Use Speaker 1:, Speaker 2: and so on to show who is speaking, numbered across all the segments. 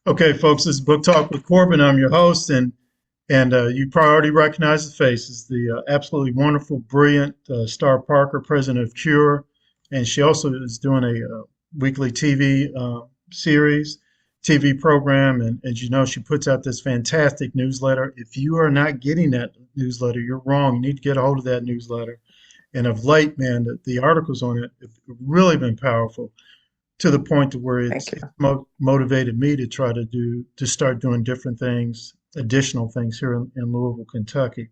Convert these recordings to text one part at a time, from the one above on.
Speaker 1: Okay, folks, this is Book Talk with Corbin. I'm your host, and you probably already recognize the faces. The absolutely wonderful, brilliant Star Parker, president of Cure, and she also is doing a weekly TV series, TV program, and as you know, she puts out this fantastic newsletter. If you are not getting that newsletter, you're wrong. You need to get a hold of that newsletter. And of late, man, the articles on it have really been powerful to the point to where
Speaker 2: Thank you.
Speaker 1: it's motivated me to try to start doing different things, additional things here in Louisville, Kentucky.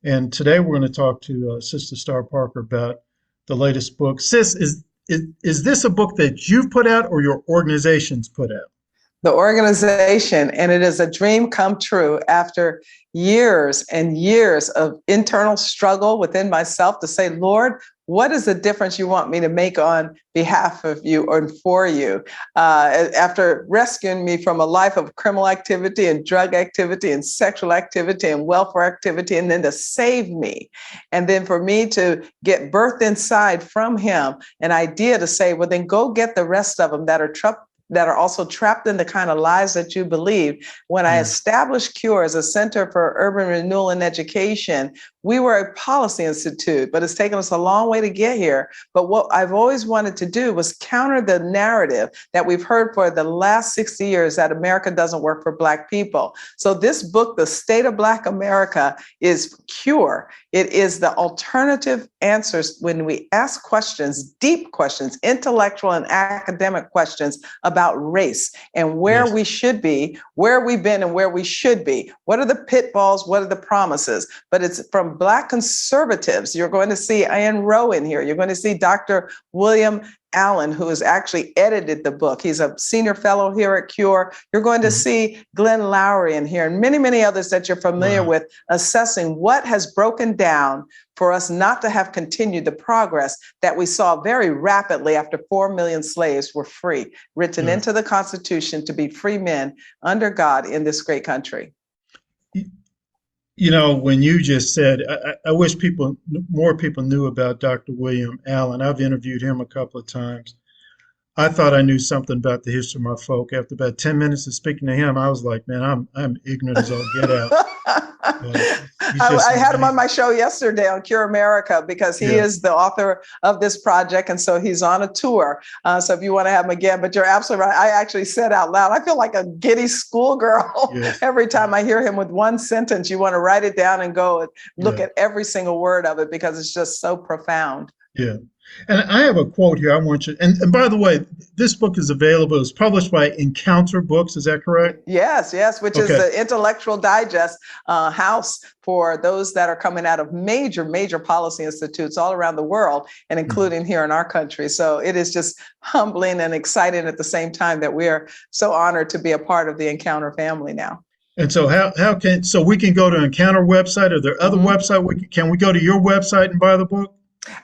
Speaker 1: And today we're going to talk to Sister Star Parker about the latest book. Sis, is this a book that you've put out or your organization's put out?
Speaker 2: The organization, and it is a dream come true after years and years of internal struggle within myself to say, Lord, what is the difference you want me to make on behalf of you or for you? After rescuing me from a life of criminal activity and drug activity and sexual activity and welfare activity, and then to save me. And then for me to get birthed inside from him, an idea to say, well, then go get the rest of them that are also trapped in the kind of lies that you believe. When I established Cure as a Center for Urban Renewal and Education, we were a policy institute, but it's taken us a long way to get here. But what I've always wanted to do was counter the narrative that we've heard for the last 60 years that America doesn't work for Black people. So this book, The State of Black America, is Cure. It is the alternative answers when we ask questions, deep questions, intellectual and academic questions about race and where we should be, where we've been and where we should be. What are the pitfalls? What are the promises? But it's from Black conservatives. You're going to see Ann Rowe in here. You're going to see Dr. William Allen, who has actually edited the book. He's a senior fellow here at Cure. You're going to see Glenn Lowry in here and many, many others that you're familiar with, assessing what has broken down for us not to have continued the progress that we saw very rapidly after 4 million slaves were free, written into the Constitution to be free men under God in this great country.
Speaker 1: You know, when you just said, I wish more people knew about Dr. William Allen. I've interviewed him a couple of times. I thought I knew something about the history of my folk. After about 10 minutes of speaking to him, I was like, man, I'm ignorant as all get out.
Speaker 2: I had him on my show yesterday on Cure America because he is the author of this project. And so he's on a tour. So if you want to have him again, but you're absolutely right. I actually said out loud, I feel like a giddy schoolgirl every time I hear him with one sentence. You want to write it down and go and look at every single word of it because it's just so profound.
Speaker 1: Yeah. And I have a quote here I want you, and by the way, this book is available. It's published by Encounter Books. Is that correct?
Speaker 2: Yes, which is the intellectual digest house for those that are coming out of major policy institutes all around the world and including here in our country. So it is just humbling and exciting at the same time that we're so honored to be a part of the Encounter family now.
Speaker 1: And so so we can go to Encounter website? Are there other websites? Can we go to your website and buy the book?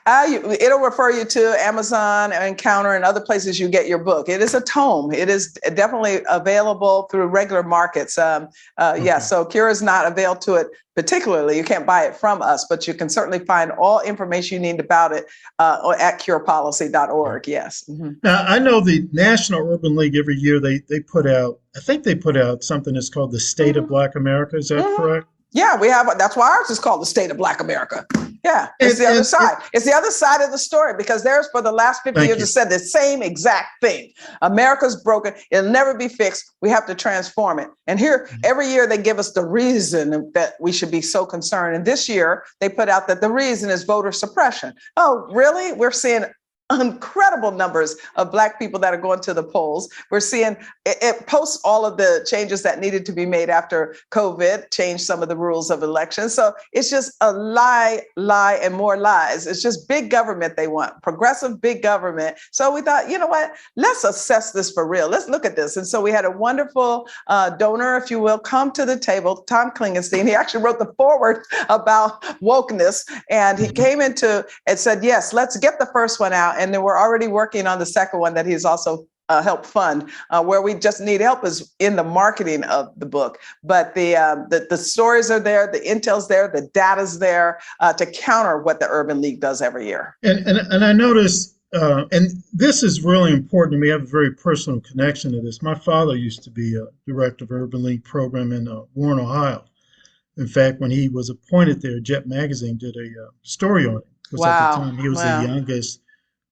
Speaker 2: It'll refer you to Amazon, Encounter, and other places you get your book. It is a tome. It is definitely available through regular markets. So Cure is not available to it particularly. You can't buy it from us, but you can certainly find all information you need about it at curepolicy.org. Yes.
Speaker 1: Now, I know the National Urban League every year, they put out, I think they put out something that's called the State of Black America. Is that correct?
Speaker 2: Yeah, we have. That's why ours is called the State of Black America. Yeah, it's the other side. It's the other side of the story because there's for the last 50 years have said the same exact thing. America's broken. It'll never be fixed. We have to transform it. And here, every year they give us the reason that we should be so concerned. And this year they put out that the reason is voter suppression. Oh, really? We're seeing incredible numbers of Black people that are going to the polls. We're seeing it post all of the changes that needed to be made after COVID, change some of the rules of elections. So it's just a lie, and more lies. It's just big government they want, progressive big government. So we thought, you know what, let's assess this for real. Let's look at this. And so we had a wonderful donor, if you will, come to the table, Tom Klingenstein. He actually wrote the foreword about wokeness. And he came into and said, yes, let's get the first one out. And then we're already working on the second one that he's also helped fund. Where we just need help is in the marketing of the book. But the stories are there, the intel's there, the data's there to counter what the Urban League does every year.
Speaker 1: And I noticed and this is really important to me. I have a very personal connection to this. My father used to be a director of Urban League program in Warren, Ohio. In fact, when he was appointed there, Jet Magazine did a story on it because at the
Speaker 2: Wow.
Speaker 1: time he was the
Speaker 2: Wow.
Speaker 1: youngest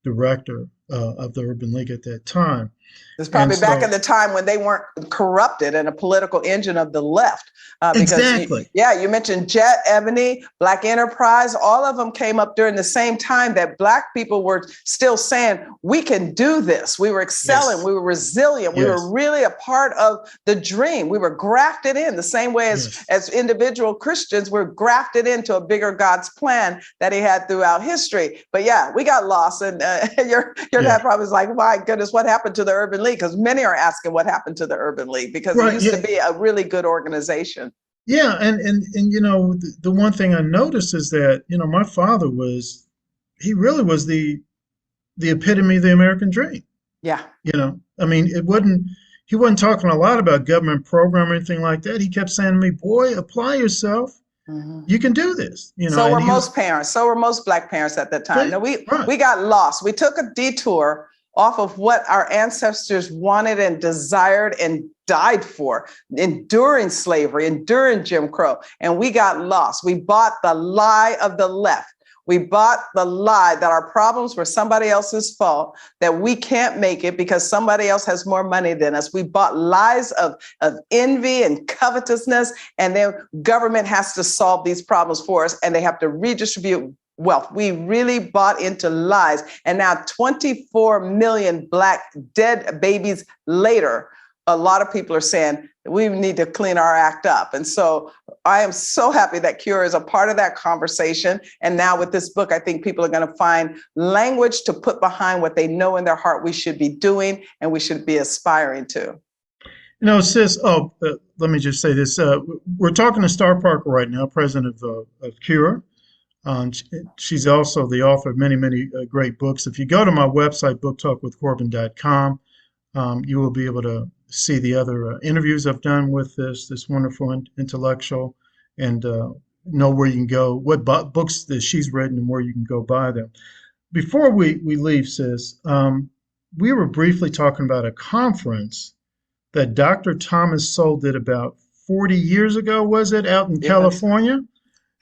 Speaker 1: director of the Urban League at that time.
Speaker 2: It's
Speaker 1: And
Speaker 2: probably back
Speaker 1: so,
Speaker 2: in the time when they weren't corrupted and a political engine of the left. Because,
Speaker 1: exactly.
Speaker 2: you mentioned Jet, Ebony, Black Enterprise, all of them came up during the same time that Black people were still saying, we can do this. We were excelling,
Speaker 1: Yes.
Speaker 2: we were resilient, we were
Speaker 1: Yes.
Speaker 2: really a part of the dream. We were grafted in the same way
Speaker 1: Yes.
Speaker 2: as individual Christians were grafted into a bigger God's plan that he had throughout history. But yeah, we got lost. And your dad probably was like, my goodness, what happened to the Urban League? Because many are asking what happened to the Urban League because it
Speaker 1: Right.
Speaker 2: used to be a really good organization.
Speaker 1: Yeah, and the one thing I noticed is that my father he really was the epitome of the American dream.
Speaker 2: Yeah.
Speaker 1: I mean, he wasn't talking a lot about government program or anything like that. He kept saying to me, "Boy, apply yourself.
Speaker 2: Mm-hmm.
Speaker 1: You can do this."
Speaker 2: So
Speaker 1: And
Speaker 2: were
Speaker 1: he was
Speaker 2: most parents. So were most Black parents at that time. No,
Speaker 1: right.
Speaker 2: we got lost. We took a detour off of what our ancestors wanted and desired and died for, enduring slavery, enduring Jim Crow, and we got lost. We bought the lie of the left. We bought the lie that our problems were somebody else's fault, that we can't make it because somebody else has more money than us. We bought lies of envy and covetousness, and then government has to solve these problems for us, and they have to redistribute wealth. We really bought into lies. And now 24 million Black dead babies later, a lot of people are saying we need to clean our act up. And so I am so happy that Cure is a part of that conversation. And now with this book, I think people are going to find language to put behind what they know in their heart we should be doing and we should be aspiring to.
Speaker 1: Sis, let me just say this. We're talking to Star Parker right now, president of Cure. She's also the author of many, many great books. If you go to my website, booktalkwithcorbin.com, you will be able to see the other interviews I've done with this wonderful intellectual, and know where you can go, what books that she's written, and where you can go buy them. Before we leave, sis, we were briefly talking about a conference that Dr. Thomas Sowell did about 40 years ago, was it, out in California?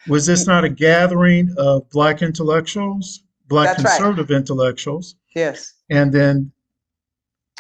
Speaker 1: Was this not a gathering of Black intellectuals, Black
Speaker 2: That's
Speaker 1: conservative intellectuals?
Speaker 2: Yes.
Speaker 1: And then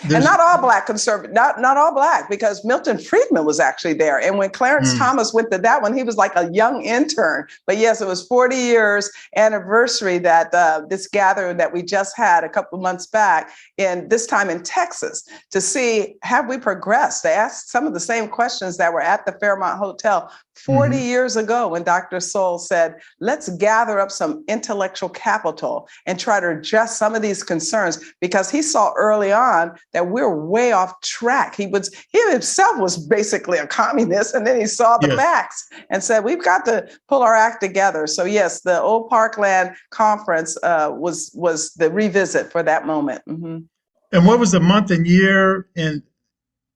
Speaker 2: and not all Black conservative, not all Black, because Milton Friedman was actually there. And when Clarence Thomas went to that one, he was like a young intern. But yes, it was 40 years anniversary that this gathering that we just had a couple of months back, and this time in Texas, to see, have we progressed? They asked some of the same questions that were at the Fairmont Hotel 40 years ago when Dr. Sowell said, let's gather up some intellectual capital and try to address some of these concerns, because he saw early on that we're way off track. He himself was basically a communist, and then he saw the facts and said, we've got to pull our act together. So yes, the Old Parkland Conference was the revisit for that moment. Mm-hmm.
Speaker 1: And what was the month and year? And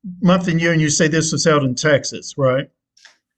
Speaker 1: you say this was held in Texas, right?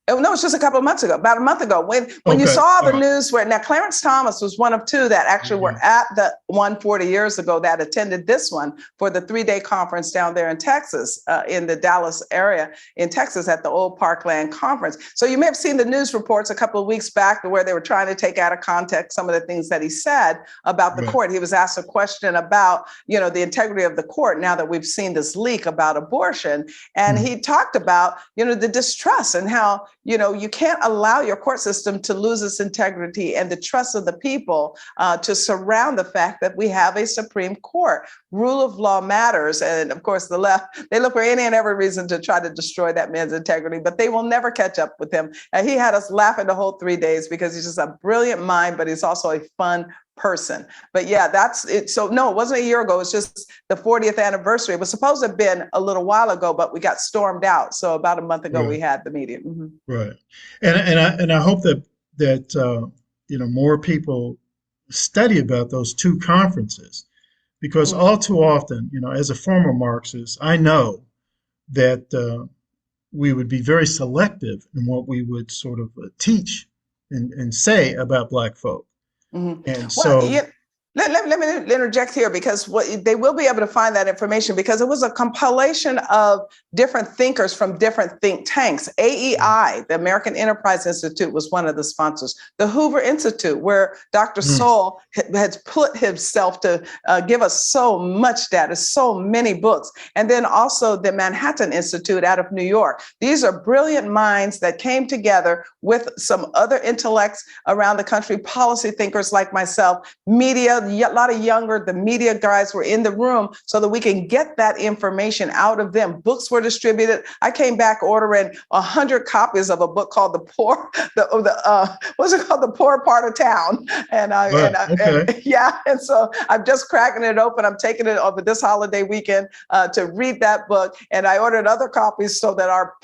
Speaker 2: Oh, no, it's just a couple of months ago, about a month ago, when you saw the news where now Clarence Thomas was one of two that actually were at the 140 years ago that attended this one for the 3-day conference down there in Texas, in the Dallas area in Texas at the Old Parkland Conference. So you may have seen the news reports a couple of weeks back where they were trying to take out of context some of the things that he said about the court. He was asked a question about, the integrity of the court now that we've seen this leak about abortion. And he talked about, the distrust and how, you can't allow your court system to lose its integrity and the trust of the people to surround the fact that we have a Supreme Court. Rule of law matters. And of course, the left, they look for any and every reason to try to destroy that man's integrity, but they will never catch up with him. And he had us laughing the whole 3 days because he's just a brilliant mind, but he's also a fun person. But yeah, that's it. So no, it wasn't a year ago. It's just the 40th anniversary. It was supposed to have been a little while ago, but we got stormed out. So about a month ago, we had the meeting. Mm-hmm.
Speaker 1: Right. And I hope that more people study about those two conferences, because all too often, as a former Marxist, I know that we would be very selective in what we would sort of teach and say about Black folk.
Speaker 2: Mm-hmm.
Speaker 1: And so
Speaker 2: Let me interject here, because they will be able to find that information, because it was a compilation of different thinkers from different think tanks. AEI, the American Enterprise Institute, was one of the sponsors. The Hoover Institute, where Dr. Soul has put himself to give us so much data, so many books. And then also the Manhattan Institute out of New York. These are brilliant minds that came together with some other intellects around the country, policy thinkers like myself, media, a lot of the media guys were in the room, so that we can get that information out of them. Books were distributed. I came back ordering 100 copies of a book called The Poor Part of Town. And so I'm just cracking it open. I'm taking it over this holiday weekend to read that book. And I ordered other copies so that our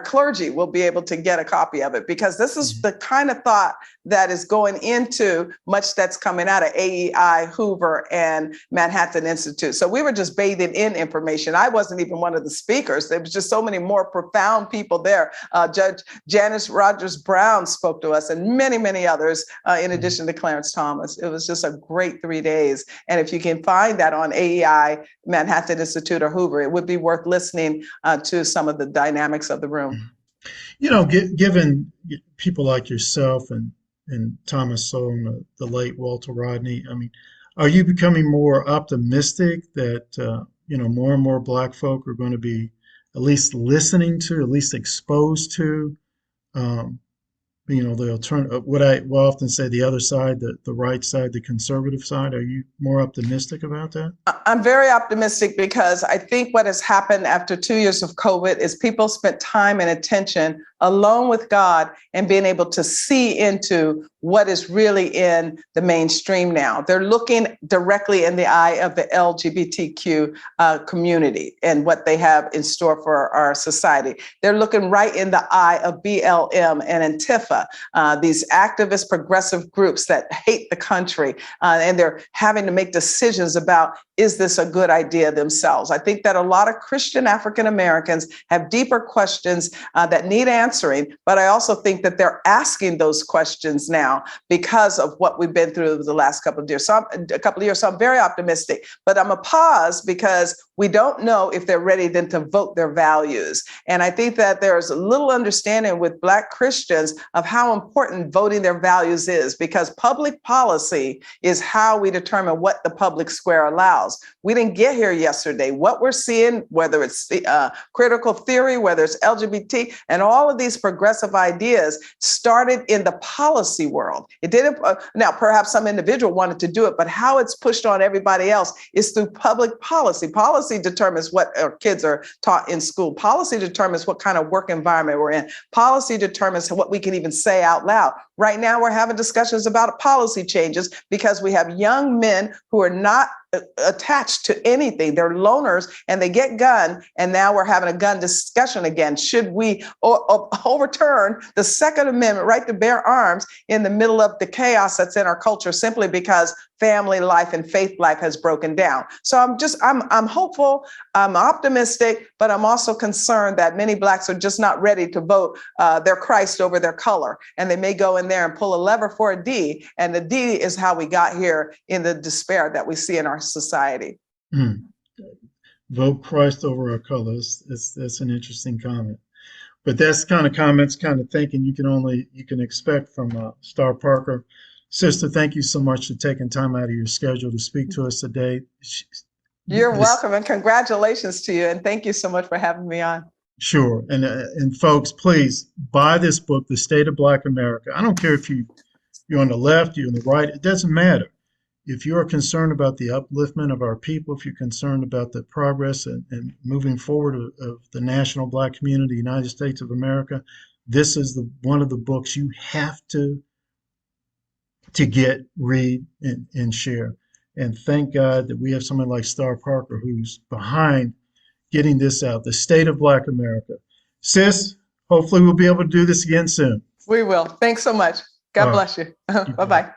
Speaker 2: clergy will be able to get a copy of it, because this is the kind of thought that is going into much that's coming out of AEI, Hoover, and Manhattan Institute. So we were just bathing in information. I wasn't even one of the speakers. There was just so many more profound people there. Judge Janice Rogers Brown spoke to us, and many, many others, in addition to Clarence Thomas. It was just a great 3 days. And if you can find that on AEI, Manhattan Institute, or Hoover, it would be worth listening to some of the dynamics of the room.
Speaker 1: You know, given people like yourself and Thomas Sowell and the late Walter Rodney, I mean, are you becoming more optimistic that more and more Black folk are going to be at least listening to, at least exposed to, the alternative? What I will often say, the other side, the right side, the conservative side. Are you more optimistic about that?
Speaker 2: I'm very optimistic, because I think what has happened after 2 years of COVID is people spent time and attention alone with God and being able to see into what is really in the mainstream now. They're looking directly in the eye of the LGBTQ community and what they have in store for our society. They're looking right in the eye of BLM and Antifa, these activist progressive groups that hate the country, and they're having to make decisions about, is this a good idea themselves? I think that a lot of Christian African Americans have deeper questions that need answering, but I also think that they're asking those questions now because of what we've been through the last couple of years. So I'm very optimistic, but I'm a pause, because we don't know if they're ready then to vote their values. And I think that there's a little understanding with Black Christians of how important voting their values is, because public policy is how we determine what the public square allows. We didn't get here yesterday. What we're seeing, whether it's critical theory, whether it's LGBT, and all of these progressive ideas started in the policy world. It didn't, now perhaps some individual wanted to do it, but how it's pushed on everybody else is through public policy. Policy determines what our kids are taught in school. Policy determines what kind of work environment we're in. Policy determines what we can even say out loud. Right now, we're having discussions about policy changes because we have young men who are not attached to anything. They're loners and they get gun. And now we're having a gun discussion again. Should we overturn the Second Amendment, right to bear arms, in the middle of the chaos that's in our culture, simply because family life and faith life has broken down? So I'm hopeful, I'm optimistic, but I'm also concerned that many Blacks are just not ready to vote their Christ over their color. And they may go in there and pull a lever for a D. And the D is how we got here in the despair that we see in our society.
Speaker 1: Vote Christ over our colors. That's an interesting comment. But that's kind of comments, kind of thinking you can expect from Star Parker. Sister, thank you so much for taking time out of your schedule to speak to us today.
Speaker 2: You're welcome, and congratulations to you. And thank you so much for having me on.
Speaker 1: Sure. And folks, please buy this book, The State of Black America. I don't care if you're on the left, you're on the right, it doesn't matter. If you are concerned about the upliftment of our people, if you're concerned about the progress and moving forward of the national Black community, United States of America, this is one of the books you have to get, read, and share. And thank God that we have someone like Star Parker who's behind getting this out, The State of Black America. Sis, hopefully we'll be able to do this again soon.
Speaker 2: We will. Thanks so much. God bless you. Bye-bye.